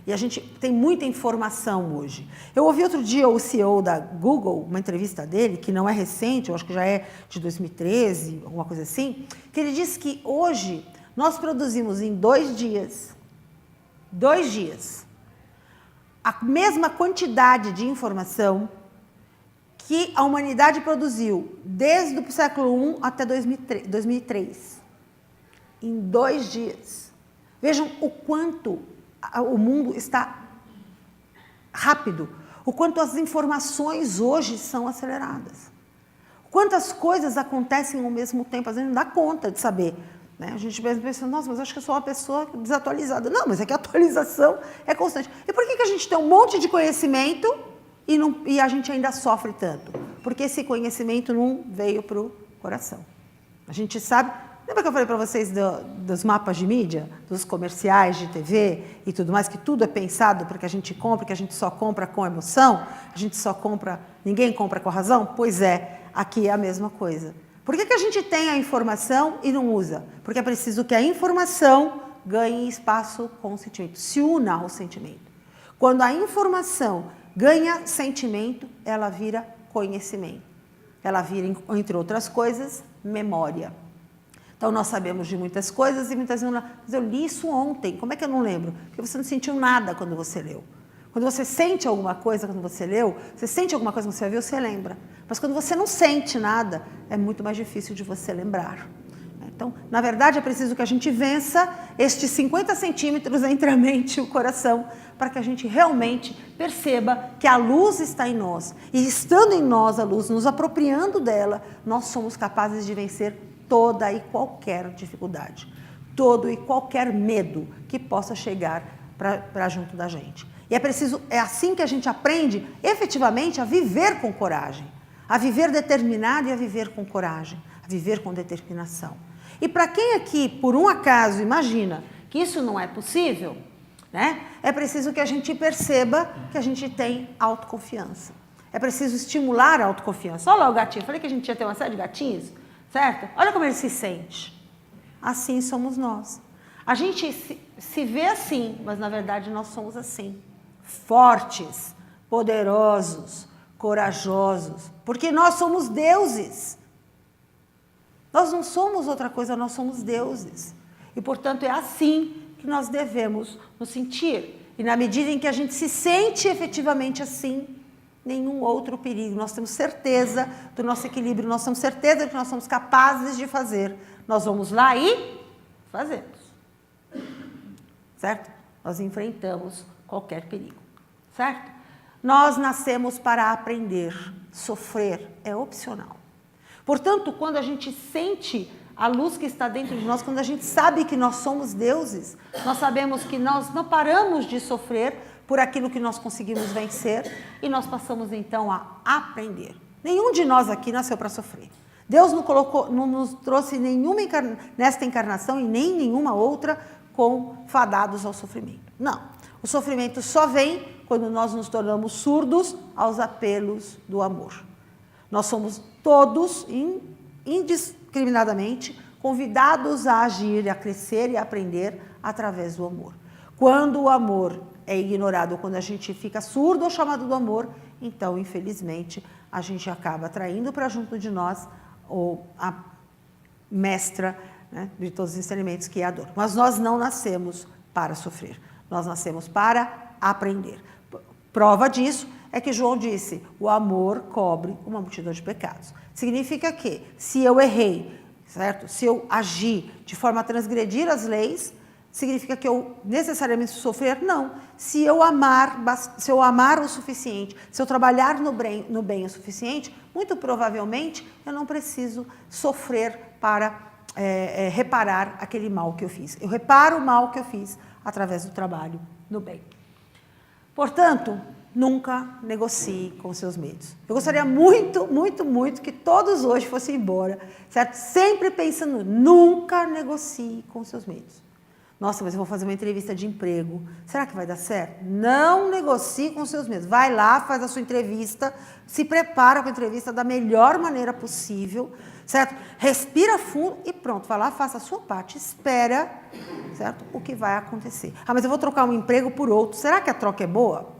e a gente tem muita informação hoje. Eu ouvi outro dia o CEO da Google, uma entrevista dele, que não é recente, eu acho que já é de 2013, alguma coisa assim, que ele disse que hoje nós produzimos em 2 dias, a mesma quantidade de informação que a humanidade produziu desde o século I até 2003. Em 2 dias. Vejam o quanto o mundo está rápido, o quanto as informações hoje são aceleradas. Quantas coisas acontecem ao mesmo tempo, às vezes não dá conta de saber. Né? A gente pensa, nossa, mas acho que eu sou uma pessoa desatualizada. Não, mas é que a atualização é constante. E por que a gente tem um monte de conhecimento e a gente ainda sofre tanto? Porque esse conhecimento não veio para o coração. A gente sabe... Lembra que eu falei para vocês dos mapas de mídia, dos comerciais de TV e tudo mais, que tudo é pensado para que a gente compre, que a gente só compra com emoção, a gente só compra, ninguém compra com a razão? Pois é, aqui é a mesma coisa. Por que a gente tem a informação e não usa? Porque é preciso que a informação ganhe espaço com o sentimento, se una ao sentimento. Quando a informação ganha sentimento, ela vira conhecimento. Ela vira, entre outras coisas, memória. Então, nós sabemos de muitas coisas e muitas vezes, mas eu li isso ontem, como é que eu não lembro? Porque você não sentiu nada quando você leu. Quando você sente alguma coisa quando você leu, você sente alguma coisa quando você viu, você lembra. Mas quando você não sente nada, é muito mais difícil de você lembrar. Então, na verdade, é preciso que a gente vença estes 50 centímetros entre a mente e o coração, para que a gente realmente perceba que a luz está em nós. E estando em nós a luz, nos apropriando dela, nós somos capazes de vencer toda e qualquer dificuldade, todo e qualquer medo que possa chegar para junto da gente. E é assim que a gente aprende efetivamente a viver com coragem, a viver determinado e a viver com coragem, a viver com determinação. E para quem aqui, por um acaso, imagina que isso não é possível, né? É preciso que a gente perceba que a gente tem autoconfiança. É preciso estimular a autoconfiança. Olha lá o gatinho, eu falei que a gente ia ter uma série de gatinhos. certo? Olha como ele se sente. Assim somos nós. A gente se vê assim, mas na verdade nós somos assim. Fortes, poderosos, corajosos, porque nós somos deuses. Nós não somos outra coisa, nós somos deuses. E, portanto, é assim que nós devemos nos sentir. E na medida em que a gente se sente efetivamente assim, nenhum outro perigo. Nós temos certeza do nosso equilíbrio, nós temos certeza do que nós somos capazes de fazer. Nós vamos lá e fazemos. Certo? Nós enfrentamos qualquer perigo. Certo? Nós nascemos para aprender. Sofrer é opcional. Portanto, quando a gente sente a luz que está dentro de nós, quando a gente sabe que nós somos deuses, nós sabemos que nós não paramos de sofrer por aquilo que nós conseguimos vencer e nós passamos então a aprender. Nenhum de nós aqui nasceu para sofrer. Deus não nos trouxe nesta encarnação e nem nenhuma outra fadados ao sofrimento. Não. O sofrimento só vem quando nós nos tornamos surdos aos apelos do amor. Nós somos todos, indiscriminadamente, convidados a agir, a crescer e a aprender através do amor. Quando o amor é ignorado, quando a gente fica surdo ao chamado do amor, então, infelizmente, a gente acaba atraindo para junto de nós a mestra, né, de todos os experimentos, que é a dor. Mas nós não nascemos para sofrer, nós nascemos para aprender. Prova disso é que João disse, o amor cobre uma multidão de pecados. Significa que, se eu errei, certo? Se eu agir de forma a transgredir as leis, significa que eu necessariamente sofrer? Não. Se eu amar o suficiente, se eu trabalhar no bem o suficiente, muito provavelmente eu não preciso sofrer para reparar aquele mal que eu fiz. Eu reparo o mal que eu fiz através do trabalho no bem. Portanto, nunca negocie com seus medos. Eu gostaria muito, muito, muito que todos hoje fossem embora, certo? Sempre pensando, nunca negocie com seus medos. Nossa, mas eu vou fazer uma entrevista de emprego. Será que vai dar certo? Não negocie com seus medos. Vai lá, faz a sua entrevista, se prepara para a entrevista da melhor maneira possível, certo? Respira fundo e pronto, vai lá, faça a sua parte, espera, certo? O que vai acontecer. Ah, mas eu vou trocar um emprego por outro. Será que a troca é boa?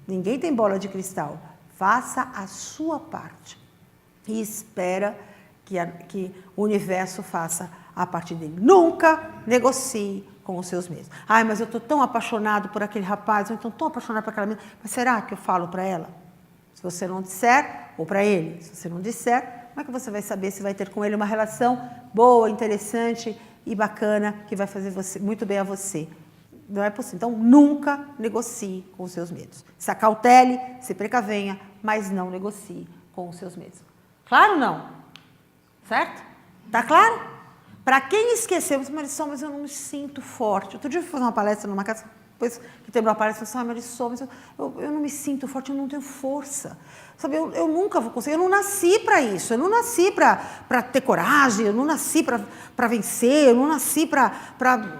Ninguém tem bola de cristal. Faça a sua parte e espera que o universo faça a parte dele. Nunca negocie com os seus medos. Ai, mas eu estou tão apaixonado por aquele rapaz, eu estou tão apaixonado por aquela menina, mas será que eu falo para ela? Se você não disser, ou para ele, se você não disser, como é que você vai saber se vai ter com ele uma relação boa, interessante e bacana, que vai fazer muito bem a você? Não é possível. Então, nunca negocie com os seus medos. Se acautele, se precavenha, mas não negocie com os seus medos. Claro ou não? Certo? Tá claro? Para quem esqueceu, Marisol, mas eu não me sinto forte. Outro dia eu fui fazer uma palestra numa casa, depois que terminou a palestra, eu falei, Marisol, mas eu não me sinto forte, eu não tenho força. Sabe, eu nunca vou conseguir, eu não nasci para isso, eu não nasci para ter coragem, eu não nasci para vencer, eu não nasci para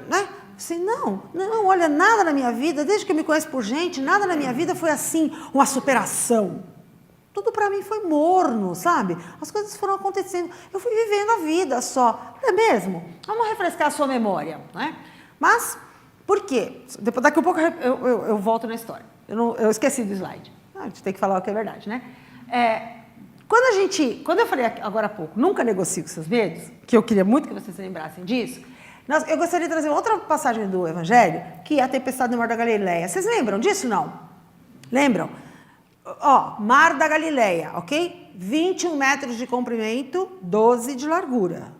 né? Assim, não, olha, nada na minha vida, desde que eu me conheço por gente, nada na minha vida foi assim, uma superação. Tudo para mim foi morno, sabe? As coisas foram acontecendo, eu fui vivendo a vida só. Não é mesmo? Vamos refrescar a sua memória, né? Mas, por quê? Daqui a pouco eu volto na história. Eu esqueci do slide. A gente tem que falar o que é verdade, né? Quando eu falei agora há pouco, nunca negocie com seus medos, que eu queria muito que vocês se lembrassem disso, eu gostaria de trazer outra passagem do Evangelho, que é a tempestade no Mar da Galileia. Vocês lembram disso, não? Lembram? Mar da Galileia, ok? 21 metros de comprimento, 12 de largura.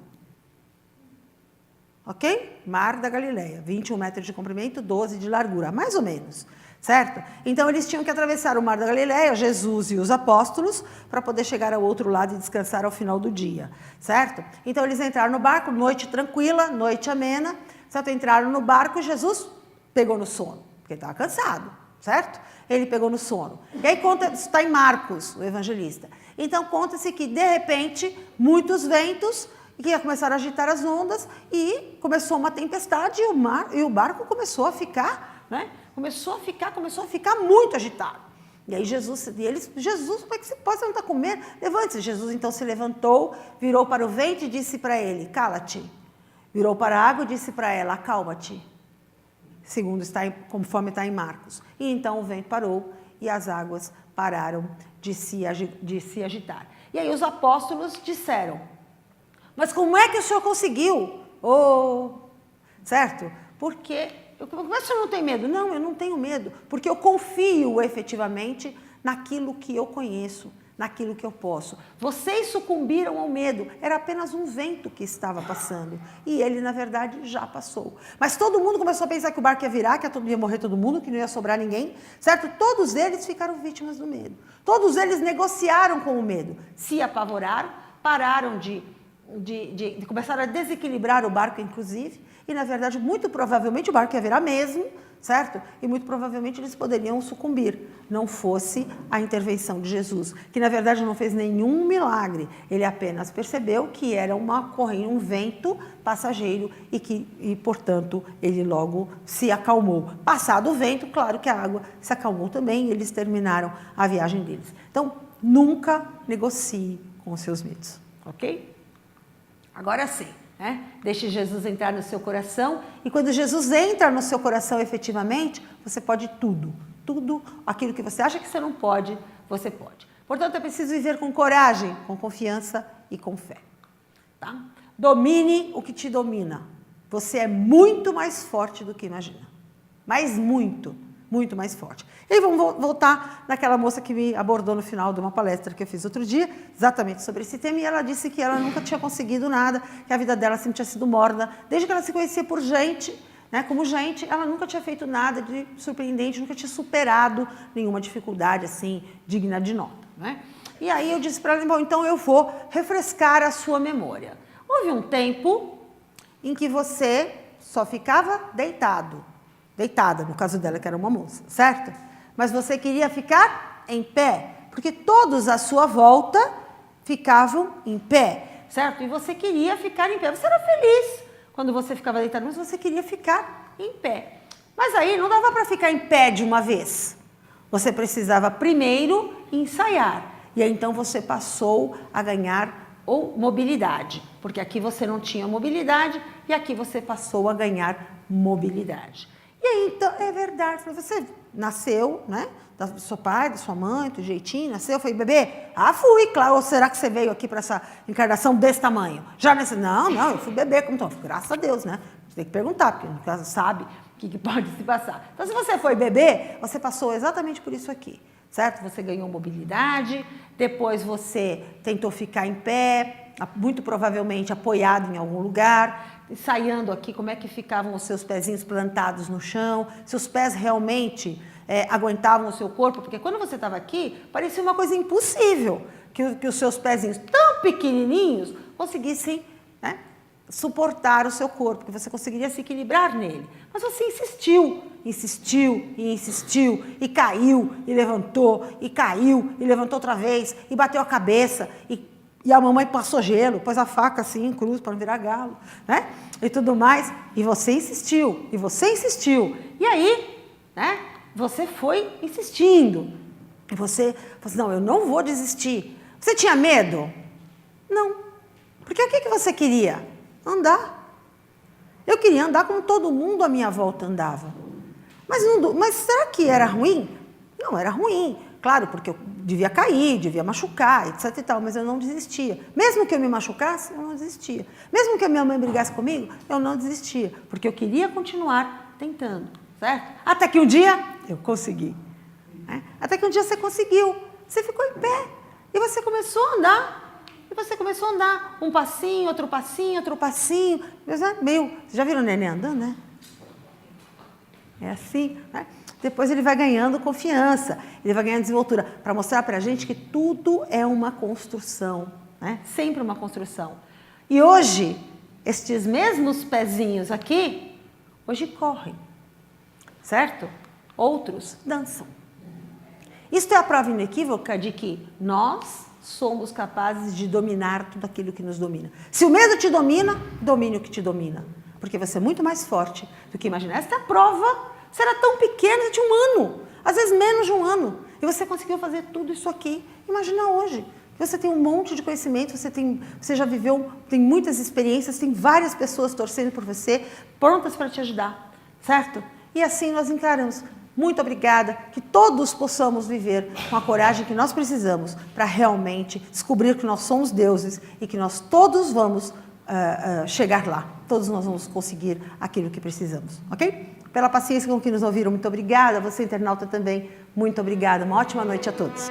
Ok? Mar da Galileia, 21 metros de comprimento, 12 de largura, mais ou menos, certo? Então, eles tinham que atravessar o Mar da Galileia, Jesus e os apóstolos, para poder chegar ao outro lado e descansar ao final do dia, certo? Então, eles entraram no barco, noite tranquila, noite amena, certo? Entraram no barco e Jesus pegou no sono, porque ele estava cansado, certo? Ele pegou no sono. E aí está em Marcos, o evangelista. Então, conta-se que, de repente, muitos ventos que começaram a agitar as ondas e começou uma tempestade e o barco começou a ficar, né? Começou a ficar muito agitado. E aí Jesus, como é que você pode? Você não está com medo? Levante-se. Jesus então se levantou, virou para o vento e disse para ele, cala-te. Virou para a água e disse para ela, acalma-te. Conforme está em Marcos. E então o vento parou e as águas pararam de se agitar. E aí os apóstolos disseram, mas como é que o senhor conseguiu? Certo? Porque, como é que o senhor não tem medo? Não, eu não tenho medo, porque eu confio efetivamente naquilo que eu conheço, naquilo que eu posso. Vocês sucumbiram ao medo, era apenas um vento que estava passando, e ele, na verdade, já passou. Mas todo mundo começou a pensar que o barco ia virar, que ia morrer todo mundo, que não ia sobrar ninguém, certo? Todos eles ficaram vítimas do medo. Todos eles negociaram com o medo, se apavoraram, pararam de começar a desequilibrar o barco, inclusive, e, na verdade, muito provavelmente o barco ia virar mesmo, certo? E muito provavelmente eles poderiam sucumbir, não fosse a intervenção de Jesus, que, na verdade, não fez nenhum milagre. Ele apenas percebeu que era um vento passageiro e, portanto, ele logo se acalmou. Passado o vento, claro que a água se acalmou também e eles terminaram a viagem deles. Então, nunca negocie com os seus medos, ok? Agora sim, né? Deixe Jesus entrar no seu coração e quando Jesus entra no seu coração efetivamente, você pode tudo aquilo que você acha que você não pode, você pode. Portanto, é preciso viver com coragem, com confiança e com fé. Tá? Domine o que te domina. Você é muito mais forte do que imagina. Mas muito mais forte. E vamos voltar naquela moça que me abordou no final de uma palestra que eu fiz outro dia, exatamente sobre esse tema, e ela disse que ela nunca tinha conseguido nada, que a vida dela sempre tinha sido morna, desde que ela se conhecia por gente, né, como gente, ela nunca tinha feito nada de surpreendente, nunca tinha superado nenhuma dificuldade assim, digna de nota. Né? E aí eu disse para ela, bom, então eu vou refrescar a sua memória. Houve um tempo em que você só ficava deitada, no caso dela, que era uma moça, certo? Mas você queria ficar em pé, porque todos à sua volta ficavam em pé, certo? E você queria ficar em pé. Você era feliz quando você ficava deitado, mas você queria ficar em pé. Mas aí não dava para ficar em pé de uma vez. Você precisava primeiro ensaiar. E aí então você passou a ganhar mobilidade, porque aqui você não tinha mobilidade e aqui você passou a ganhar mobilidade. E aí, então, é verdade, você nasceu, né, do seu pai, da sua mãe, do jeitinho, nasceu, foi bebê? Ah, fui, claro, ou será que você veio aqui para essa encarnação desse tamanho? Não, eu fui bebê, como então? Graças a Deus, né? Você tem que perguntar, porque no caso sabe o que pode se passar. Então, se você foi bebê, você passou exatamente por isso aqui, certo? Você ganhou mobilidade, depois você tentou ficar em pé, muito provavelmente apoiado em algum lugar, ensaiando aqui como é que ficavam os seus pezinhos plantados no chão, se os pés realmente aguentavam o seu corpo, porque quando você estava aqui, parecia uma coisa impossível que os seus pezinhos tão pequenininhos conseguissem, né, suportar o seu corpo, que você conseguiria se equilibrar nele. Mas você insistiu, e caiu, e levantou, e caiu, e levantou outra vez, e bateu a cabeça, e a mamãe passou gelo, pôs a faca assim em cruz para não virar galo, né? E tudo mais. E você insistiu. E aí, né? Você foi insistindo. E você falou assim, não, eu não vou desistir. Você tinha medo? Não. Porque o que você queria? Andar. Eu queria andar como todo mundo à minha volta andava. Mas será que era ruim? Não, era ruim. Claro, porque eu devia cair, devia machucar, etc e tal, mas eu não desistia. Mesmo que eu me machucasse, eu não desistia. Mesmo que a minha mãe brigasse comigo, eu não desistia, porque eu queria continuar tentando, certo? Até que um dia eu consegui. Né? Até que um dia você conseguiu, você ficou em pé e você começou a andar. Um passinho, outro passinho. Vocês já viram o neném andando, né? É assim, né? Depois ele vai ganhando confiança, ele vai ganhando desenvoltura, para mostrar para a gente que tudo é uma construção, né? Sempre uma construção. E hoje, estes mesmos pezinhos aqui, hoje correm, certo? Outros dançam. Isto é a prova inequívoca de que nós somos capazes de dominar tudo aquilo que nos domina. Se o medo te domina, domine o que te domina, porque você é muito mais forte do que imaginar. Esta é a prova. Você era tão pequeno, você tinha 1 ano, às vezes menos de 1 ano. E você conseguiu fazer tudo isso aqui. Imagina hoje. Você tem um monte de conhecimento, você já viveu, tem muitas experiências, tem várias pessoas torcendo por você, prontas para te ajudar, certo? E assim nós encaramos. Muito obrigada, que todos possamos viver com a coragem que nós precisamos para realmente descobrir que nós somos deuses e que nós todos vamos chegar lá. Todos nós vamos conseguir aquilo que precisamos, ok? Pela paciência com que nos ouviram, muito obrigada. Você, internauta, também, muito obrigada. Uma ótima noite a todos.